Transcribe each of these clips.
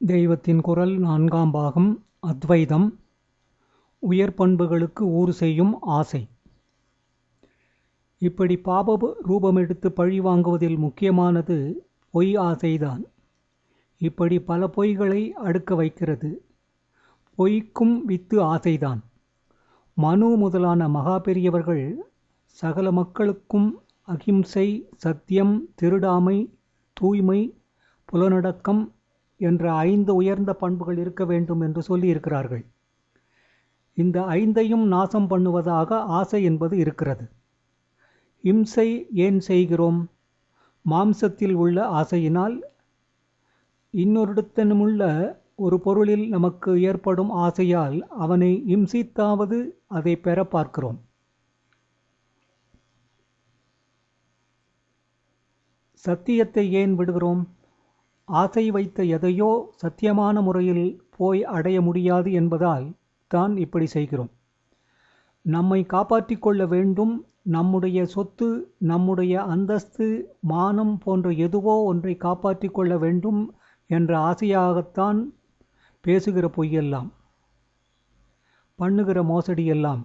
தெய்வத்தின் குரல் 4ஆம் பாகம் அத்வைதம். உயர் பண்புகளுக்கு ஊறு செய்யும் ஆசை. இப்படி பாப ரூபமெடுத்து பழி வாங்குவதில் முக்கியமானது பொய் ஆசைதான். இப்படி பல பொய்களை அடுக்க வைக்கிறது. பொய்க்கும் வித்து ஆசைதான். மனு முதலான மகா பெரியவர்கள் சகல மக்களுக்கும் அகிம்சை, சத்தியம், திருடாமை, தூய்மை, புலனடக்கம் என்ற 5 உயர்ந்த பண்புகள் இருக்க வேண்டும் என்று சொல்லியிருக்கிறார்கள். இந்த 5ஐயும் நாசம் பண்ணுவதாக ஆசை என்பது இருக்கிறது. இம்சை ஏன் செய்கிறோம்? மாம்சத்தில் உள்ள ஆசையினால். இன்னொருடத்தினுமுள்ள ஒரு பொருளில் நமக்கு ஏற்படும் ஆசையால் அவனை இம்சித்தாவது அதை பெற பார்க்கிறோம். சத்தியத்தை ஏன் விடுகிறோம்? ஆசை வைத்த எதையோ சத்தியமான முறையில் போய் அடைய முடியாது என்பதால் தான் இப்படி செய்கிறோம். நம்மை காப்பாற்றிக் கொள்ள வேண்டும், நம்முடைய சொத்து, நம்முடைய அந்தஸ்து, மானம் போன்ற எதுவோ ஒன்றை காப்பாற்றிக் கொள்ள வேண்டும் என்ற ஆசையாகத்தான் பேசுகிற பொய்யெல்லாம், பண்ணுகிற மோசடியெல்லாம்.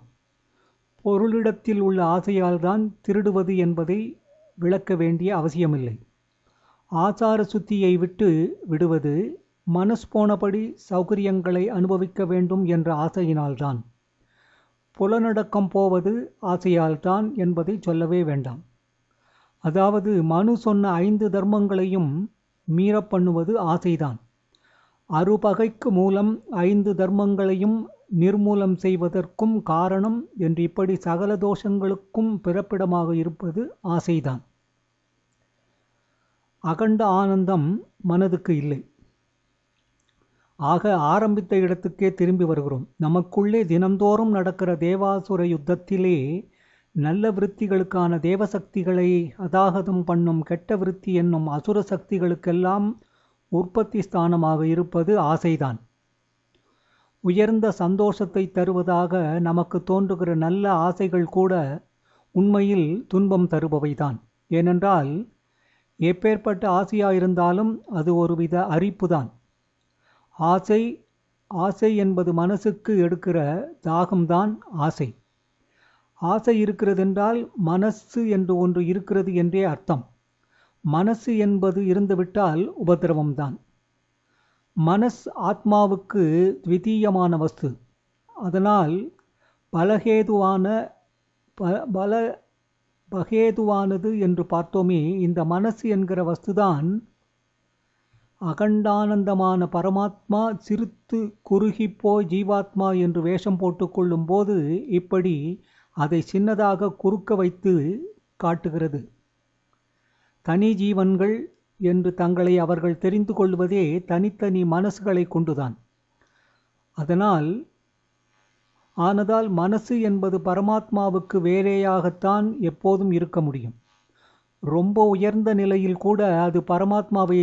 பொருளிடத்தில் உள்ள ஆசையால் தான் திருடுவது என்பதை விளக்க வேண்டிய அவசியமில்லை. ஆசார சுத்தியை விட்டு விடுவது மனஸ் போனபடி சௌகரியங்களை அனுபவிக்க வேண்டும் என்ற ஆசையினால்தான். புலனடக்கம் போவது ஆசையால்தான் என்பதை சொல்லவே வேண்டாம். அதாவது மனு சொன்ன 5 தர்மங்களையும் மீற பண்ணுவது ஆசைதான். அருபகைக்கு மூலம் 5 தர்மங்களையும் நிர்மூலம் செய்வதற்கும் காரணம் என்று இப்படி சகல தோஷங்களுக்கும் பிறப்பிடமாக இருப்பது ஆசைதான். அகண்ட ஆனந்தம் மனதுக்கு இல்லை. ஆக ஆரம்பித்த இடத்துக்கே திரும்பி வருகிறோம். நமக்குள்ளே தினந்தோறும் நடக்கிற தேவாசுர யுத்தத்திலே நல்ல விருத்திகளுக்கான தேவசக்திகளை அதாகதம் பண்ணும் கெட்ட விருத்தி என்னும் அசுர சக்திகளுக்கெல்லாம் உற்பத்தி ஸ்தானமாக இருப்பது ஆசைதான். உயர்ந்த சந்தோஷத்தை தருவதாக நமக்கு தோன்றுகிற நல்ல ஆசைகள் கூட உண்மையில் துன்பம் தருபவைதான். ஏனென்றால் எப்பேற்பட்ட ஆசையாயிருந்தாலும் அது ஒருவித அரிப்புதான். ஆசை என்பது மனசுக்கு எடுக்கிற தாகம்தான் ஆசை. ஆசை இருக்கிறதென்றால் மனசு என்று ஒன்று இருக்கிறது என்றே அர்த்தம். மனசு என்பது இருந்துவிட்டால் உபதிரவம்தான். மனஸ் ஆத்மாவுக்கு த்விதீயமான வஸ்து. அதனால் பகேதுவானது என்று பார்த்தோமே. இந்த மனசு என்கிற வஸ்துதான் அகண்டானந்தமான பரமாத்மா சிரித்து குறுகிப்போய் ஜீவாத்மா என்று வேஷம் போட்டுக்கொள்ளும் போது இப்படி அதை சின்னதாக குறுக்க வைத்து காட்டுகிறது. தனி ஜீவன்கள் என்று தங்களை அவர்கள் தெரிந்து கொள்வதே தனித்தனி மனசுகளை கொண்டுதான். ஆனதால் மனசு என்பது பரமாத்மாவுக்கு வேறேயாகத்தான் எப்போதும் இருக்க முடியும். ரொம்ப உயர்ந்த நிலையில் கூட அது பரமாத்மாவை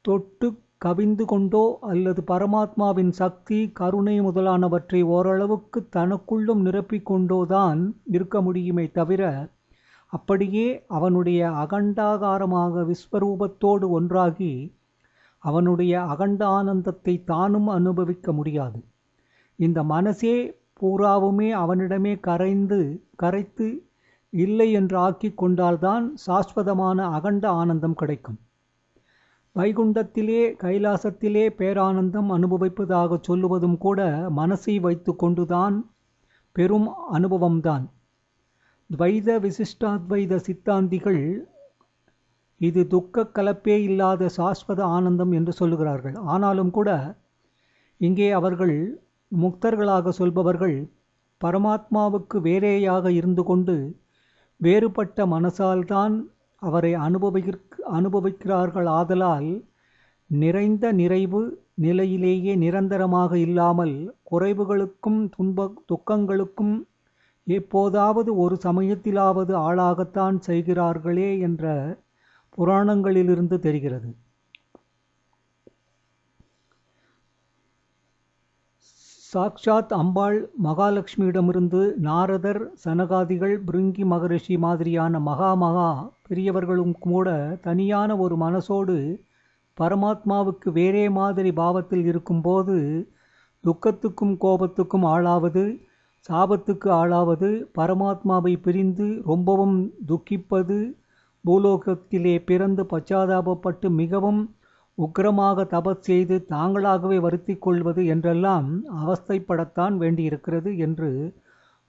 தொட்டு கவிந்து கொண்டோ அல்லது பரமாத்மாவின் சக்தி, கருணை முதலானவற்றை ஓரளவுக்கு தனக்குள்ளும் நிரப்பிக்கொண்டோதான் இருக்க முடியுமே தவிர அப்படியே அவனுடைய அகண்டாகாரமாக விஸ்வரூபத்தோடு ஒன்றாகி அவனுடைய அகண்ட ஆனந்தத்தை தானும் அனுபவிக்க முடியாது. இந்த மனசே பூராவுமே அவனிடமே கரைத்து இல்லை என்று ஆக்கி கொண்டால்தான் சாஸ்வதமான அகண்ட ஆனந்தம் கிடைக்கும். வைகுண்டத்திலே கைலாசத்திலே பேரானந்தம் அனுபவிப்பதாக சொல்லுவதும் கூட மனசை வைத்து கொண்டுதான் பெரும் அனுபவம்தான். துவைத விசிஷ்டாத்வைத சித்தாந்திகள் இது துக்க கலப்பே இல்லாத சாஸ்வத ஆனந்தம் என்று சொல்லுகிறார்கள். ஆனாலும் கூட இங்கே அவர்கள் முக்தர்களாக சொல்பவர்கள் பரமாத்மாவுக்கு வேறேயாக இருந்து கொண்டு வேறுபட்ட மனசால்தான் அவரை அனுபவிக்கிறார்கள். ஆதலால் நிறைந்த நிறைவு நிலையிலேயே நிரந்தரமாக இல்லாமல் குறைவுகளுக்கும் துக்கங்களுக்கும் எப்போதாவது ஒரு சமயத்திலாவது ஆளாகத்தான் செய்கிறார்களே என்ற புராணங்களிலிருந்து தெரிகிறது. சாக்ஷாத் அம்பாள் மகாலட்சுமியிடமிருந்து நாரதர், சனகாதிகள், பிருங்கி மகரிஷி மாதிரியான மகா பெரியவர்களும் கூட தனியான ஒரு மனசோடு பரமாத்மாவுக்கு வேறே மாதிரி பாவத்தில் இருக்கும்போது துக்கத்துக்கும் கோபத்துக்கும் ஆளாவது, சாபத்துக்கு ஆளாவது, பரமாத்மாவை பிரிந்து ரொம்பவும் துக்கிப்பது, பூலோகத்திலே பிறந்து பச்சாதாபப்பட்டு மிகவும் உக்கிரமாக தபஸ் செய்து தாங்களாகவே வருத்திக் கொள்வது என்றெல்லாம் அவஸ்தைப்படத்தான் வேண்டியிருக்கிறது என்று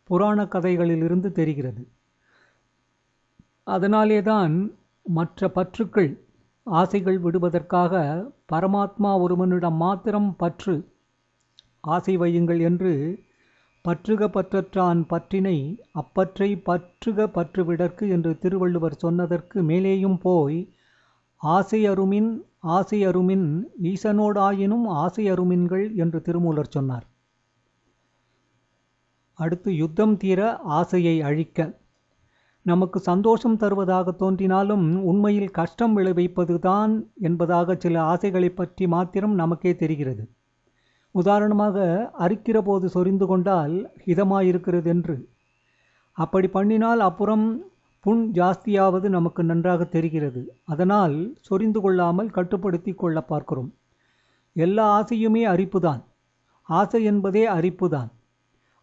புராண கதைகளிலிருந்து தெரிகிறது. அதனாலேதான் மற்ற பற்றுக்கள், ஆசைகள் விடுவதற்காக பரமாத்மா ஒருவனிடம் மாத்திரம் பற்று, ஆசை வையுங்கள் என்று பற்றுக பற்றற்றான் பற்றினை அப்பற்றை பற்றுக பற்றுவிடற்கு என்று திருவள்ளுவர் சொன்னதற்கு மேலேயும் போய் ஆசை அருமின் ஆசை அருமின் ஈசனோடாயினும் ஆசை அருமின்கள் என்று திருமூலர் சொன்னார். அடுத்து யுத்தம் தீர ஆசையை அழிக்க. நமக்கு சந்தோஷம் தருவதாக தோன்றினாலும் உண்மையில் கஷ்டம் விளைவிப்பதுதான் என்பதாக சில ஆசைகளை பற்றி மாத்திரம் நமக்கே தெரிகிறது. உதாரணமாக, அரிக்கிற போது சொரிந்து கொண்டால் ஹிதமாயிருக்கிறது என்று. அப்படி பண்ணினால் அப்புறம் புண் ஜாஸ்தியாவது நமக்கு நன்றாக தெரிகிறது. அதனால் சொரிந்து கொள்ளாமல் கட்டுப்படுத்தி கொள்ள பார்க்கிறோம். எல்லா ஆசையுமே அரிப்புதான். ஆசை என்பதே அரிப்புதான்.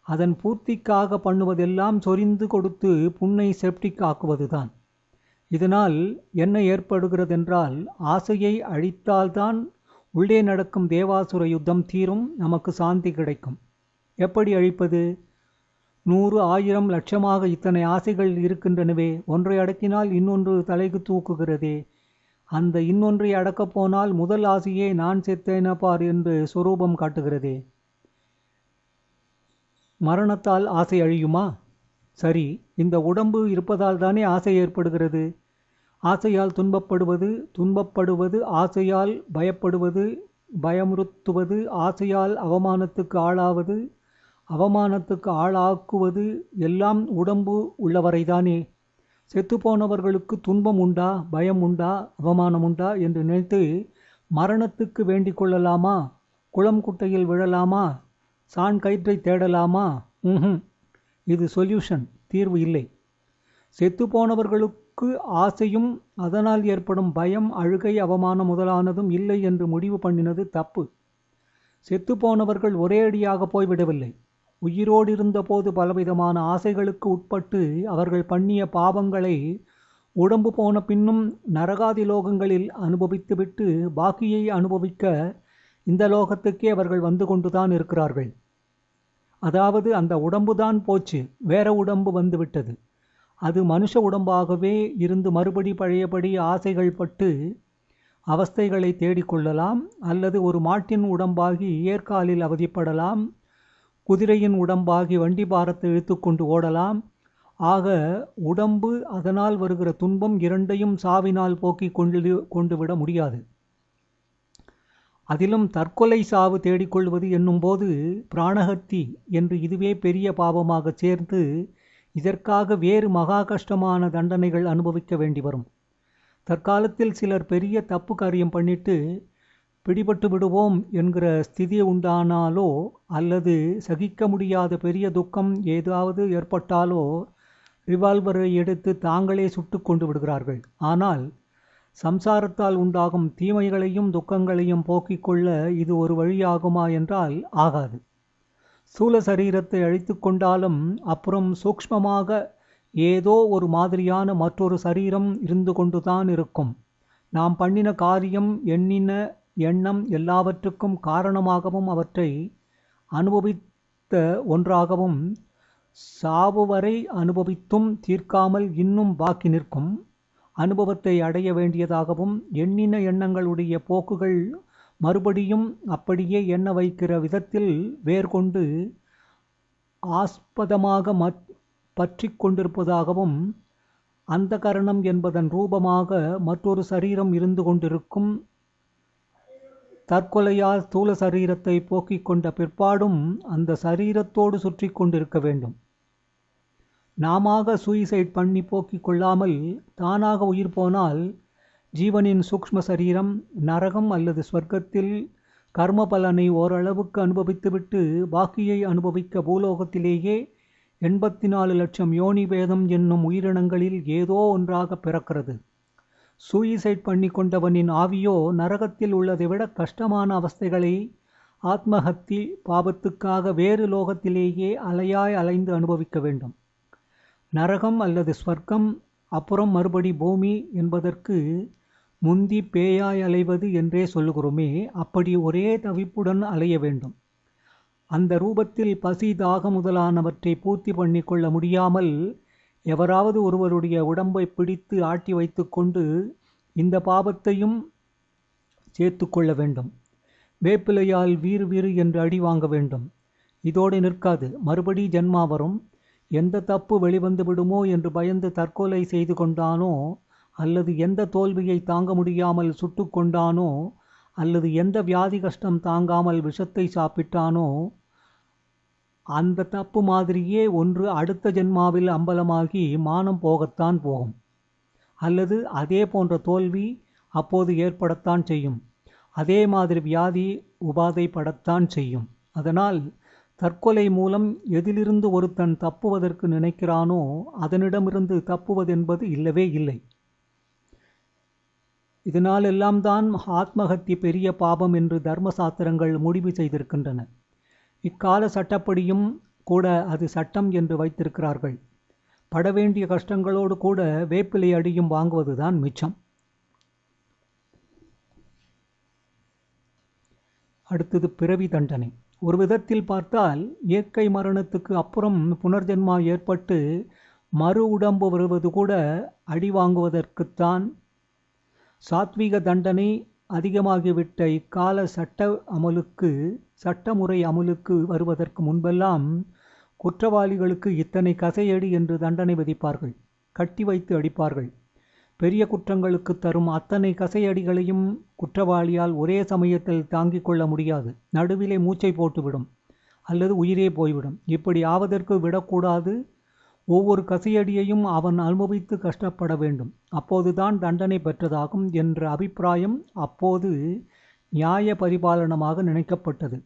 அதன் பூர்த்திக்காக பண்ணுவதெல்லாம் சொரிந்து கொடுத்து புண்ணை செப்டிக் ஆக்குவதுதான். இதனால் என்ன ஏற்படுகிறதென்றால், ஆசையை அழித்தால்தான் உள்ளே நடக்கும் தேவாசுர யுத்தம் தீரும், நமக்கு சாந்தி கிடைக்கும். எப்படி அழிப்பது? 100, 1000, லட்சமாக இத்தனை ஆசைகள் இருக்கின்றனவே, ஒன்றை அடக்கினால் இன்னொன்று தலைக்கு தூக்குகிறதே. அந்த இன்னொன்றை அடக்கப் போனால் முதல் ஆசையே நான் செத்தேன பார் என்று சொரூபம் காட்டுகிறதே. மரணத்தால் ஆசை அழியுமா? சரி, இந்த உடம்பு இருப்பதால் தானே ஆசை ஏற்படுகிறது. ஆசையால் துன்பப்படுவது, துன்பப்படுவது ஆசையால் பயப்படுவது, பயமுறுத்துவது ஆசையால் அவமானத்துக்கு ஆளாவது, அவமானத்துக்கு ஆளாக்குவது எல்லாம் உடம்பு உள்ளவரைதானே. செத்துப்போனவர்களுக்கு துன்பம் உண்டா, பயம் உண்டா, அவமானம் உண்டா என்று நினைத்து மரணத்துக்கு வேண்டிக் கொள்ளலாமா? குளம் குட்டையில் விழலாமா? சான் கயிற்றை தேடலாமா? இது சொல்யூஷன், தீர்வு இல்லை. செத்துப்போனவர்களுக்கு ஆசையும் அதனால் ஏற்படும் பயம், அழுகை, அவமானம் முதலானதும் இல்லை என்று முடிவு பண்ணினது தப்பு. செத்துப்போனவர்கள் ஒரே அடியாக போய்விடவில்லை. உயிரோடு இருந்தபோது பலவிதமான ஆசைகளுக்கு உட்பட்டு அவர்கள் பண்ணிய பாவங்களை உடம்பு போன பின்னும் நரகாதி லோகங்களில் அனுபவித்துவிட்டு பாக்கியை அனுபவிக்க இந்த லோகத்துக்கே அவர்கள் வந்து கொண்டுதான் இருக்கிறார்கள். அதாவது அந்த உடம்புதான் போச்சு, வேற உடம்பு வந்துவிட்டது. அது மனுஷ உடம்பாகவே இருந்து மறுபடி பழையபடி ஆசைகள் பட்டு அவஸ்தைகளை தேடிக்கொள்ளலாம். அல்லது ஒரு மாட்டின் உடம்பாகி ஏற்காலில் அவதிப்படலாம், குதிரையின் உடம்பாகி வண்டி பாரத்தை இழுத்து கொண்டு ஓடலாம். ஆக உடம்பு, அதனால் வருகிற துன்பம் இரண்டையும் சாவினால் போக்கிக் கொண்டு விட முடியாது. அதிலும் தற்கொலை சாவு தேடிக்கொள்வது என்னும்போது பிராணஹத்தி என்று இதுவே பெரிய பாவமாக சேர்ந்து இதற்காக வேறு மகா கஷ்டமான தண்டனைகள் அனுபவிக்க வேண்டி வரும். தற்காலத்தில் சிலர் பெரிய தப்பு காரியம் பண்ணிட்டு பிடிபட்டு விடுவோம் என்கிற ஸ்திதி உண்டானாலோ அல்லது சகிக்க முடியாத பெரிய துக்கம் ஏதாவது ஏற்பட்டாலோ ரிவால்வரை எடுத்து தாங்களே சுட்டு கொண்டு விடுகிறார்கள். ஆனால் சம்சாரத்தால் உண்டாகும் தீமைகளையும் துக்கங்களையும் போக்கிக் கொள்ள இது ஒரு வழியாகுமா என்றால் ஆகாது. ஸ்தூல சரீரத்தை அழித்து கொண்டாலும் அப்புறம் சூக்ஷ்மமாக ஏதோ ஒரு மாதிரியான மற்றொரு சரீரம் இருந்து கொண்டுதான் இருக்கும். நாம் பண்ணின காரியம், எண்ணின எண்ணம் எல்லாவற்றுக்கும் காரணமாகவும் அவற்றை அனுபவித்த ஒன்றாகவும் சாவு வரை அனுபவித்தும் தீர்க்காமல் இன்னும் பாக்கி நிற்கும் அனுபவத்தை அடைய வேண்டியதாகவும், எண்ணின எண்ணங்களுடைய போக்குகள் மறுபடியும் அப்படியே எண்ண வைக்கிற விதத்தில் வேர்கொண்டு ஆஸ்பதமாக பற்றி கொண்டிருப்பதாகவும், அந்த கரணம் என்பதன் ரூபமாக மற்றொரு சரீரம் இருந்து கொண்டிருக்கும். தற்கொலையால் ஸ்தூல சரீரத்தை போக்கிக் கொண்ட பிற்பாடும் அந்த சரீரத்தோடு சுற்றி கொண்டிருக்க வேண்டும். நாமாக சூயிசைட் பண்ணி போக்கிக் கொள்ளாமல் தானாக உயிர் போனால் ஜீவனின் சூக்ஷ்ம சரீரம் நரகம் அல்லது ஸ்வர்க்கத்தில் கர்ம பலனை ஓரளவுக்கு அனுபவித்துவிட்டு பாக்கியை அனுபவிக்க பூலோகத்திலேயே 84 லட்சம் யோனி பேதம் என்னும் உயிரினங்களில் ஏதோ ஒன்றாக பிறக்கிறது. சூயிசைட் பண்ணி கொண்டவனின் ஆவியோ நரகத்தில் உள்ளதை விட கஷ்டமான அவஸ்தைகளை ஆத்மஹத்தி பாபத்துக்காக வேறு லோகத்திலேயே அலையாய் அலைந்து அனுபவிக்க வேண்டும். நரகம் அல்லது ஸ்வர்க்கம் அப்புறம் மறுபடி பூமி என்பதற்கு முந்தி பேயாய் அலைவது என்றே சொல்லுகிறோமே, அப்படி ஒரே தவிப்புடன் அலைய வேண்டும். அந்த ரூபத்தில் பசி தாகம் முதலானவற்றை பூர்த்தி பண்ணி கொள்ள முடியாமல் எவராவது ஒருவருடைய உடம்பை பிடித்து ஆட்டி வைத்து கொண்டு இந்த பாபத்தையும் சேர்த்து கொள்ள வேண்டும். வேப்பிலையால் வீறு வீறு என்று அடி வாங்க வேண்டும். இதோடு நிற்காது, மறுபடி ஜென்மா வரும். எந்த தப்பு வெளிவந்து விடுமோ என்று பயந்து தற்கொலை செய்து கொண்டானோ, அல்லது எந்த தோல்வியை தாங்க முடியாமல் சுட்டு கொண்டானோ, அல்லது எந்த வியாதி கஷ்டம் தாங்காமல் விஷத்தை சாப்பிட்டானோ, அந்த தப்பு மாதிரியே ஒன்று அடுத்த ஜென்மாவில் அம்பலமாகி மானம் போகத்தான் போகும். அல்லது அதே போன்ற தோல்வி அப்போது ஏற்படத்தான் செய்யும். அதே மாதிரி வியாதி உபாதைப்படத்தான் செய்யும். அதனால் தற்கொலை மூலம் எதிலிருந்து ஒருத்தன் தப்புவதற்கு நினைக்கிறானோ அதனிடமிருந்து தப்புவதென்பது இல்லவே இல்லை. இதனாலெல்லாம் தான் ஆத்மஹத்தி பெரிய பாபம் என்று தர்மசாஸ்திரங்கள் முடிவு செய்திருக்கின்றன. இக்கால சட்டப்படியும் கூட அது சட்டம் என்று வைத்திருக்கிறார்கள். படவேண்டிய கஷ்டங்களோடு கூட வேப்பிலை அடியும் வாங்குவதுதான் மிச்சம். அடுத்தது பிறவி தண்டனை. ஒரு விதத்தில் பார்த்தால் இயற்கை மரணத்துக்கு அப்புறம் புனர்ஜென்மா ஏற்பட்டு மறு உடம்பு வருவது கூட அடி வாங்குவதற்குத்தான். சாத்வீக தண்டனை அதிகமாகிவிட்ட இக்கால சட்டமுறை அமலுக்கு வருவதற்கு முன்பெல்லாம் குற்றவாளிகளுக்கு இத்தனை கசையடி என்று தண்டனை விதிப்பார்கள். கட்டி வைத்து அடிப்பார்கள். பெரிய குற்றங்களுக்கு தரும் அத்தனை கசையடிகளையும் குற்றவாளியால் ஒரே சமயத்தில் தாங்கிக் கொள்ள முடியாது. நடுவிலே மூச்சை போட்டுவிடும் அல்லது உயிரே போய்விடும். இப்படி ஆவதற்கு விடக்கூடாது. ஒவ்வொரு கசையடியையும் அவன் அனுபவித்து கஷ்டப்பட வேண்டும். அப்போதுதான் தண்டனை பெற்றதாகும் என்ற அபிப்பிராயம் அப்போது நியாய பரிபாலனமாக நினைக்கப்பட்டது.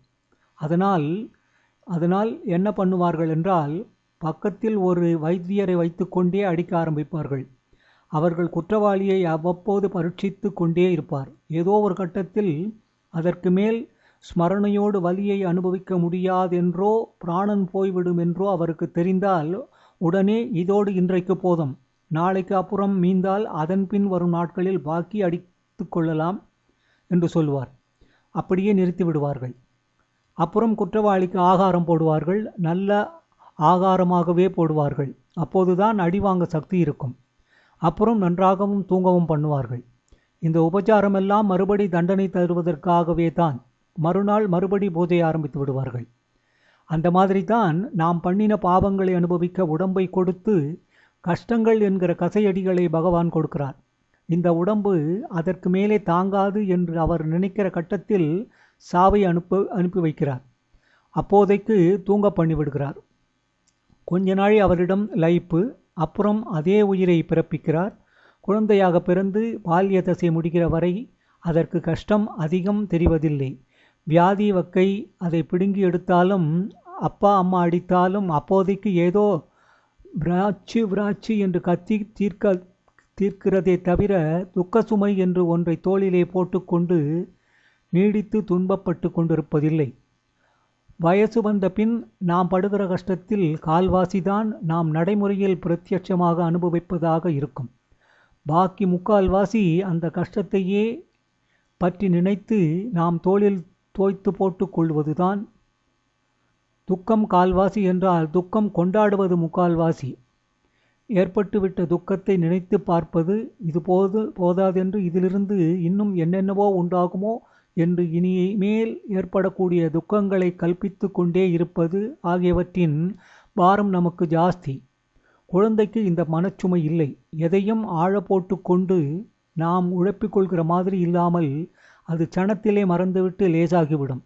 அதனால் என்ன பண்ணுவார்கள் என்றால், பக்கத்தில் ஒரு வைத்தியரை வைத்துக்கொண்டே அடிக்க ஆரம்பிப்பார்கள். அவர்கள் குற்றவாளியை அவ்வப்போது பரீட்சித்து கொண்டே இருப்பார். ஏதோ ஒரு கட்டத்தில் அதற்கு மேல் ஸ்மரணையோடு வலியை அனுபவிக்க முடியாதென்றோ பிராணன் போய்விடும் என்றோ அவருக்கு தெரிந்தால் உடனே இதோடு இன்றைக்கு போதும், நாளைக்கு அப்புறம் மீந்தால் அதன் பின் வரும் நாட்களில் பாக்கி அடித்து கொள்ளலாம் என்று சொல்வார். அப்படியே நிறுத்தி விடுவார்கள். அப்புறம் குற்றவாளிக்கு ஆகாரம் போடுவார்கள். நல்ல ஆகாரமாகவே போடுவார்கள். அப்போதுதான் அடிவாங்க சக்தி இருக்கும். அப்புறம் நன்றாகவும் தூங்கவும் பண்ணுவார்கள். இந்த உபச்சாரமெல்லாம் மறுபடி தண்டனை தருவதற்காகவே தான். மறுநாள் மறுபடி பூஜை ஆரம்பித்து விடுவார்கள். அந்த மாதிரி தான் நாம் பண்ணின பாவங்களை அனுபவிக்க உடம்பை கொடுத்து கஷ்டங்கள் என்கிற கசையடிகளை பகவான் கொடுக்கிறார். இந்த உடம்பு அதற்கு மேலே தாங்காது என்று அவர் நினைக்கிற கட்டத்தில் சாவை அனுப்பி வைக்கிறார். அப்போதைக்கு தூங்க பண்ணிவிடுகிறார். கொஞ்ச நாள் அவரிடம் லைப்பு. அப்புறம் அதே உயிரை பிறப்பிக்கிறார். குழந்தையாக பிறந்து பால்ய தசை முடிகிற வரை அதற்கு கஷ்டம் அதிகம் தெரிவதில்லை. வியாதி வக்கை அதை பிடுங்கி எடுத்தாலும் அப்பா அம்மா அடித்தாலும் அப்போதைக்கு ஏதோ விராட்சி என்று கத்தி தீர்க்கிறதே தவிர துக்க சுமை என்று ஒன்றை தோளிலே போட்டுக்கொண்டு நீடித்து துன்பப்பட்டு கொண்டிருப்பதில்லை. வயசு வந்த பின் நாம் படுகிற கஷ்டத்தில் கால்வாசிதான் நாம் நடைமுறையில் பிரத்யட்சமாக அனுபவிப்பதாக இருக்கும். பாக்கி முக்கால்வாசி அந்த கஷ்டத்தையே பற்றி நினைத்து நாம் தோளில் தோய்த்து போட்டு கொள்வதுதான். துக்கம் கால்வாசி என்றால் துக்கம் கொண்டாடுவது முக்கால்வாசி. ஏற்பட்டுவிட்ட துக்கத்தை நினைத்து பார்ப்பது, இது போதாதென்று இதிலிருந்து இன்னும் என்னென்னவோ உண்டாகுமோ என்று இனிமேல் ஏற்படக்கூடிய துக்கங்களை கல்பித்து கொண்டே இருப்பது ஆகியவற்றின் பாரம் நமக்கு ஜாஸ்தி. குழந்தைக்கு இந்த மனச்சுமை இல்லை. எதையும் ஆழ போட்டு கொண்டு நாம் உழப்பிக்கொள்கிற மாதிரி இல்லாமல் அது சணத்திலே மறந்துவிட்டு லேசாகிவிடும்.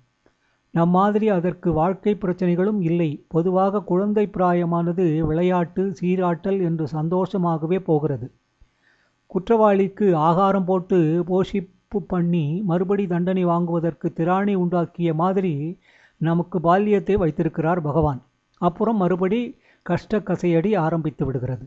நம் மாதிரி அதற்கு வாழ்க்கை பிரச்சனைகளும் இல்லை. பொதுவாக குழந்தை பிராயமானது விளையாட்டு சீராட்டல் என்று சந்தோஷமாகவே போகிறது. குற்றவாளிக்கு ஆகாரம் போட்டு போஷிப்பு பண்ணி மறுபடி தண்டனை வாங்குவதற்கு திராணி உண்டாக்கிய மாதிரி நமக்கு பால்யத்தை வைத்திருக்கிறார் பகவான். அப்புறம் மறுபடி கஷ்ட கசையடி ஆரம்பித்து விடுகிறது.